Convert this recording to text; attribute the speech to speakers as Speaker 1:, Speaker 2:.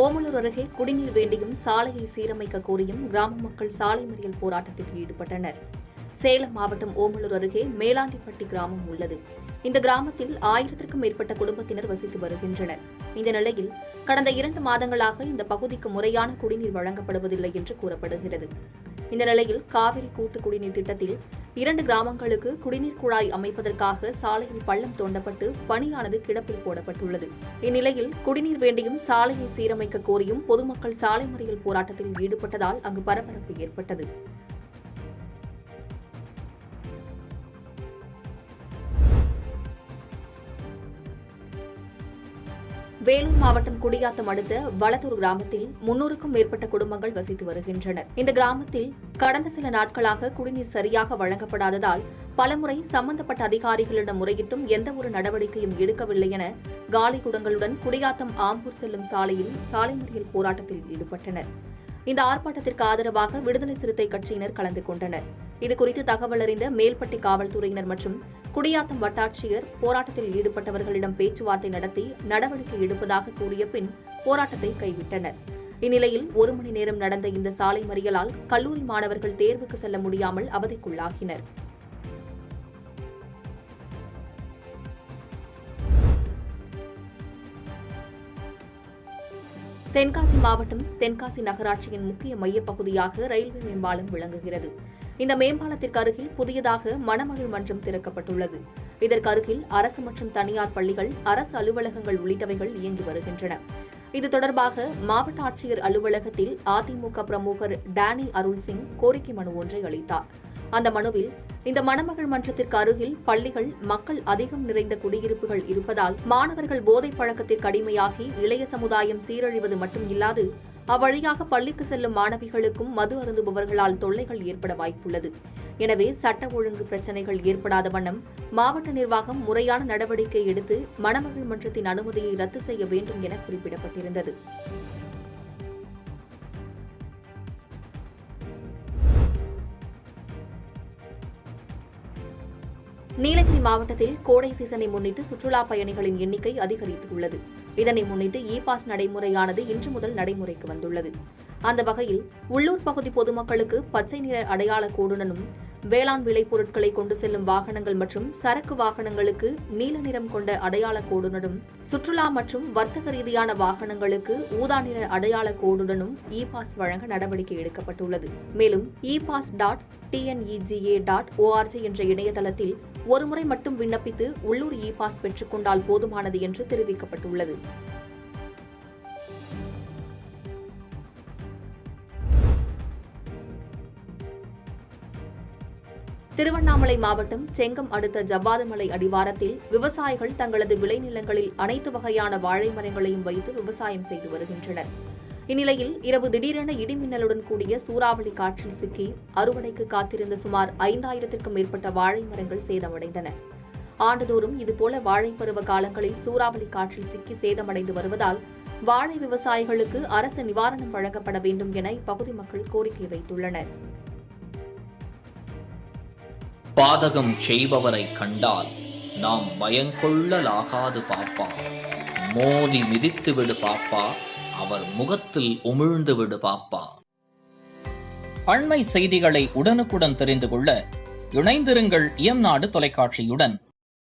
Speaker 1: ஓமலூர் அருகே குடிநீர் வேண்டியும் சாலையை சீரமைக்க கோரியும் கிராம மக்கள் சாலை மறியல் போராட்டத்தில் ஈடுபட்டனர். சேலம் மாவட்டம் ஓமலூர் அருகே மேலாண்டிப்பட்டி கிராமம் உள்ளது. இந்த கிராமத்தில் 1000க்கும் மேற்பட்ட குடும்பத்தினர் வசித்து வருகின்றனர். இந்த நிலையில் கடந்த 2 மாதங்களாக இந்த பகுதிக்கு முறையான குடிநீர் வழங்கப்படுவதில்லை என்று கூறப்படுகிறது. இந்த நிலையில் காவிரி கூட்டு குடிநீர் திட்டத்தில் 2 கிராமங்களுக்கு குடிநீர் குழாய் அமைப்பதற்காக சாலையில் பள்ளம் தோண்டப்பட்டு பணியானது கிடப்பில் போடப்பட்டுள்ளது. இந்நிலையில் குடிநீர் வேண்டியும் சாலையை சீரமைக்க கோரியும் பொதுமக்கள் சாலை மறியல் போராட்டத்தில் ஈடுபட்டதால் அங்கு பரபரப்பு ஏற்பட்டது. வேலூர் மாவட்டம் குடியாத்தம் அடுத்த வளத்தூர் கிராமத்தில் 300க்கும் மேற்பட்ட குடும்பங்கள் வசித்து வருகின்றனர். இந்த கிராமத்தில் கடந்த சில நாட்களாக குடிநீர் சரியாக வழங்கப்படாததால் பலமுறை சம்பந்தப்பட்ட அதிகாரிகளிடம் முறையிட்டும் எந்தவொரு நடவடிக்கையும் எடுக்கவில்லை என காலி குடங்களுடன் குடியாத்தம் ஆம்பூர் செல்லும் சாலையில் சாலை மறியல் போராட்டத்தில் ஈடுபட்டனர். இந்த ஆர்ப்பாட்டத்திற்கு ஆதரவாக விடுதலை சிறுத்தை கட்சியினர் கலந்து கொண்டனர். இதுகுறித்து தகவல் அறிந்த மேல்பட்டி காவல்துறையினர் மற்றும் குடியாத்தம் வட்டாட்சியர் போராட்டத்தில் ஈடுபட்டவர்களிடம் பேச்சுவார்த்தை நடத்தி நடவடிக்கை எடுப்பதாக கூறிய பின் போராட்டத்தை கைவிட்டனர். இந்நிலையில் 1 மணி நேரம் நடந்த இந்த சாலை மறியலால் கல்லூரி மாணவர்கள் தேர்வுக்கு செல்ல முடியாமல் அவதிக்குள்ளாகினர். தென்காசி மாவட்டம் தென்காசி நகராட்சியின் முக்கிய மையப்பகுதியாக ரயில்வே மேம்பாலம் விளங்குகிறது. இந்த மேம்பாலத்திற்கு அருகில் புதியதாக மணமகள் மன்றம் திறக்கப்பட்டுள்ளது. இதற்கு அருகில் அரசு மற்றும் தனியார் பள்ளிகள், அரசு அலுவலகங்கள் உள்ளிட்டவைகள் இயங்கி வருகின்றன. இது தொடர்பாக மாவட்ட ஆட்சியர் அலுவலகத்தில் அதிமுக பிரமுகர் டேனி அருள்சிங் கோரிக்கை மனு ஒன்றை அளித்தார். அந்த மனுவில் இந்த மணமகள் மன்றத்திற்கு அருகில் பள்ளிகள், மக்கள் அதிகம் நிறைந்த குடியிருப்புகள் இருப்பதால் மாணவர்கள் போதைப் பழக்கத்திற்கு அடிமையாகி இளைய சமுதாயம் சீரழிவது மட்டும் இல்லாது அவ்வழியாக பள்ளிக்கு செல்லும் மாணவிகளுக்கும் மது அருந்துபவர்களால் தொல்லைகள் ஏற்பட வாய்ப்புள்ளது. எனவே சட்ட ஒழுங்கு பிரச்சினைகள் ஏற்படாத வண்ணம் மாவட்ட நிர்வாகம் முறையான நடவடிக்கை எடுத்து மணமகள் மன்றத்தின் அனுமதியை ரத்து செய்ய வேண்டும் என குறிப்பிடப்பட்டிருந்தது. நீலகிரி மாவட்டத்தில் கோடை சீசனை முன்னிட்டு சுற்றுலா பயணிகளின் எண்ணிக்கை அதிகரித்துள்ளது. இதனை முன்னிட்டு இ-பாஸ் நடைமுறையானது இன்று முதல் நடைமுறைக்கு வந்துள்ளது. அந்த வகையில் உள்ளூர் பகுதி பொதுமக்களுக்கு பச்சை நிற அடையாள கோடுடனும், வேளாண் விளைபொருட்களை கொண்டு செல்லும் வாகனங்கள் மற்றும் சரக்கு வாகனங்களுக்கு நீல நிறம் கொண்ட அடையாள கோடுடனும், சுற்றுலா மற்றும் வர்த்தக ரீதியான வாகனங்களுக்கு ஊதா நிற அடையாள கோடுடனும் இ-பாஸ் வழங்க நடவடிக்கை எடுக்கப்பட்டுள்ளது. மேலும் e-pass.tnega.org என்ற இணையதளத்தில் ஒருமுறை மட்டும் விண்ணப்பித்து உள்ளூர் இ-பாஸ் பெற்றுக் கொண்டால் போதுமானது என்று தெரிவிக்கப்பட்டுள்ளது. திருவண்ணாமலை மாவட்டம் செங்கம் அடுத்த ஜவ்வாதுமலை அடிவாரத்தில் விவசாயிகள் தங்களது விளைநிலங்களில் அனைத்து வகையான வாழை மரங்களையும் வைத்து விவசாயம் செய்து வருகின்றனர். இந்நிலையில் இரவு திடீரென இடிமின்னலுடன் கூடிய சூறாவளி காற்றில் சிக்கி அறுவடைக்கு காத்திருந்த சுமார் 5000க்கும் மேற்பட்ட வாழை மரங்கள் சேதமடைந்தன. ஆண்டுதோறும் இதுபோல வாழைப்பருவ காலங்களில் சூறாவளி காற்றில் சிக்கி சேதமடைந்து வருவதால் வாழை விவசாயிகளுக்கு அரசு நிவாரணம் வழங்கப்பட வேண்டும் என இப்பகுதி மக்கள் கோரிக்கை வைத்துள்ளனர்.
Speaker 2: பாதகம் செய்பவரை கண்டால் நாம் பயங்கொள்ளலாகாது பாப்பா, மோதி மிதித்து விடு பாப்பா, அவர் முகத்தில் உமிழ்ந்து விடு பாப்பா. அண்மை செய்திகளை உடனுக்குடன் தெரிந்து கொள்ள இணைந்திருங்கள் இயம்நாடு தொலைக்காட்சியுடன்.